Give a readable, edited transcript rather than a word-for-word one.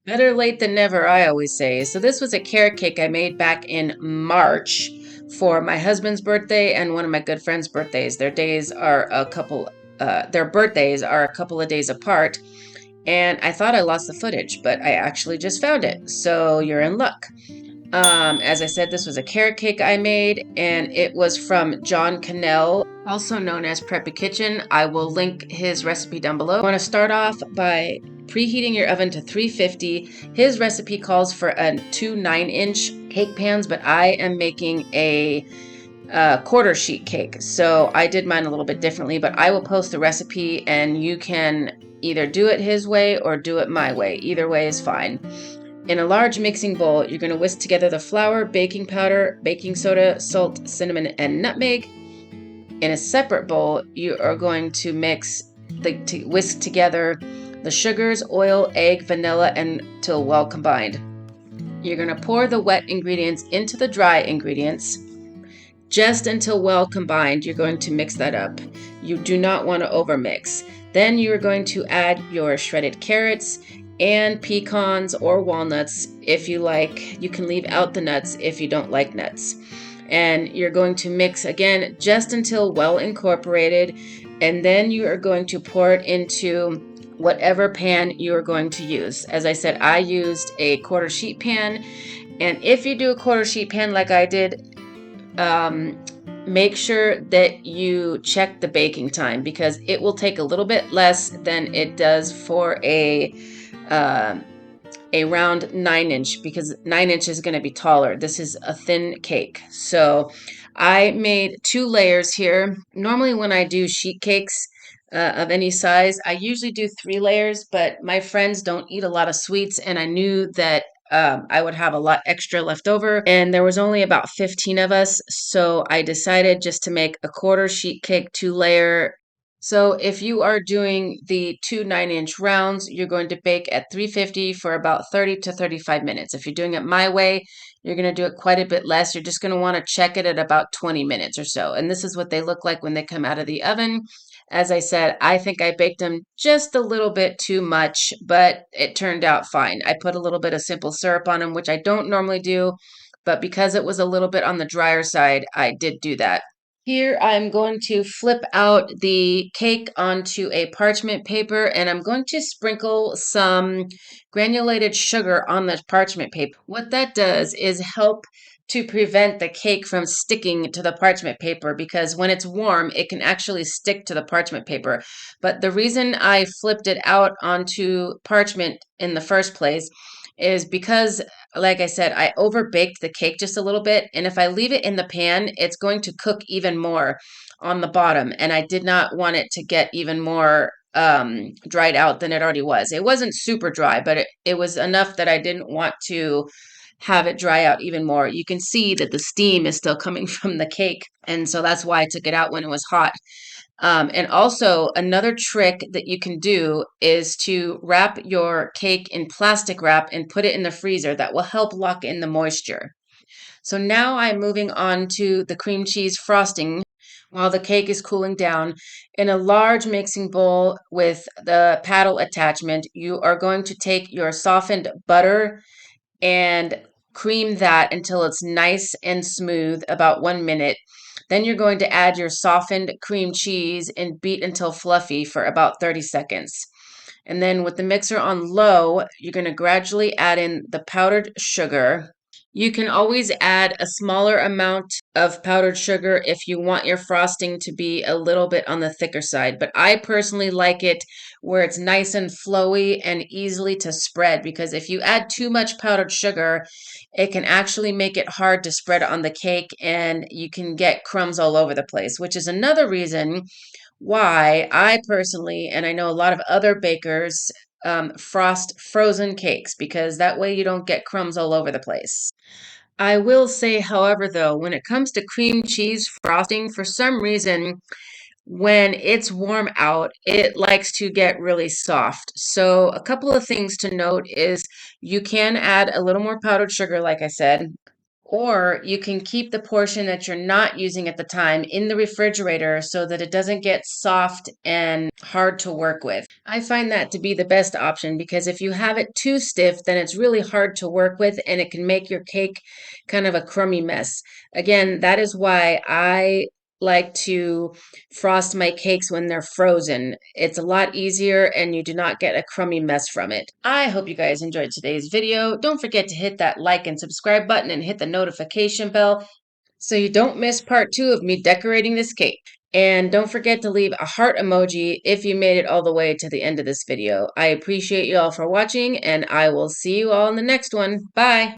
Better late than never, I always say. So this was a carrot cake I made back in March for my husband's birthday and one of my good friends' birthdays. Their birthdays are a couple of days apart, and I thought I lost the footage, but I actually just found it. So you're in luck. As I said, this was a carrot cake I made, and it was from John Cannell, also known as Preppy Kitchen. I will link his recipe down below. You want to start off by preheating your oven to 350. His recipe calls for two 9-inch cake pans, but I am making a quarter sheet cake. So I did mine a little bit differently, but I will post the recipe and you can either do it his way or do it my way. Either way is fine. In a large mixing bowl, you're going to whisk together the flour, baking powder, baking soda, salt, cinnamon, and nutmeg. In a separate bowl, you are going to whisk together the sugars, oil, egg, vanilla, until well combined. You're going to pour the wet ingredients into the dry ingredients. Just until well combined, you're going to mix that up. You do not want to overmix. Then you're going to add your shredded carrots and pecans or walnuts if you like. You can leave out the nuts if you don't like nuts. And you're going to mix again just until well incorporated, and then you are going to pour it into whatever pan you are going to use. As I said, I used a quarter sheet pan, and if you do a quarter sheet pan like I did, make sure that you check the baking time, because it will take a little bit less than it does for a round 9-inch, because 9-inch is going to be taller. This is a thin cake. So I made 2 layers here. Normally when I do sheet cakes of any size, I usually do 3 layers, but my friends don't eat a lot of sweets, and I knew that I would have a lot extra left over, and there was only about 15 of us, so I decided just to make a quarter sheet cake 2-layer. So if you are doing the 2 9-inch rounds, you're going to bake at 350 for about 30 to 35 minutes. If you're doing it my way, you're going to do it quite a bit less. You're just going to want to check it at about 20 minutes or so. And this is what they look like when they come out of the oven. As I said, I think I baked them just a little bit too much, but it turned out fine. I put a little bit of simple syrup on them, which I don't normally do, but because it was a little bit on the drier side, I did do that. Here I'm going to flip out the cake onto a parchment paper, and I'm going to sprinkle some granulated sugar on the parchment paper. What that does is help to prevent the cake from sticking to the parchment paper, because when it's warm, it can actually stick to the parchment paper. But the reason I flipped it out onto parchment in the first place is because, like I said, I overbaked the cake just a little bit, and if I leave it in the pan, it's going to cook even more on the bottom, and I did not want it to get even more dried out than it already was. It wasn't super dry, but it was enough that I didn't want to have it dry out even more. You can see that the steam is still coming from the cake, and so that's why I took it out when it was hot. And also, another trick that you can do is to wrap your cake in plastic wrap and put it in the freezer. That will help lock in the moisture. So now I'm moving on to the cream cheese frosting. While the cake is cooling down, in a large mixing bowl with the paddle attachment, you are going to take your softened butter and cream that until it's nice and smooth, about 1 minute. Then you're going to add your softened cream cheese and beat until fluffy for about 30 seconds. And then with the mixer on low, you're going to gradually add in the powdered sugar. You can always add a smaller amount of powdered sugar if you want your frosting to be a little bit on the thicker side. But I personally like it where it's nice and flowy and easily to spread, because if you add too much powdered sugar, it can actually make it hard to spread on the cake, and you can get crumbs all over the place, which is another reason why I personally, and I know a lot of other bakers, frost frozen cakes, because that way you don't get crumbs all over the place. I will say, however, though, when it comes to cream cheese frosting, for some reason, when it's warm out, it likes to get really soft. So, a couple of things to note is you can add a little more powdered sugar, like I said. Or you can keep the portion that you're not using at the time in the refrigerator so that it doesn't get soft and hard to work with. I find that to be the best option because if you have it too stiff, then it's really hard to work with and it can make your cake kind of a crummy mess. Again, that is why I like to frost my cakes when they're frozen. It's a lot easier and you do not get a crummy mess from it. I hope you guys enjoyed today's video. Don't forget to hit that like and subscribe button and hit the notification bell so you don't miss part 2 of me decorating this cake. And don't forget to leave a heart emoji if you made it all the way to the end of this video. I appreciate you all for watching and I will see you all in the next one. Bye!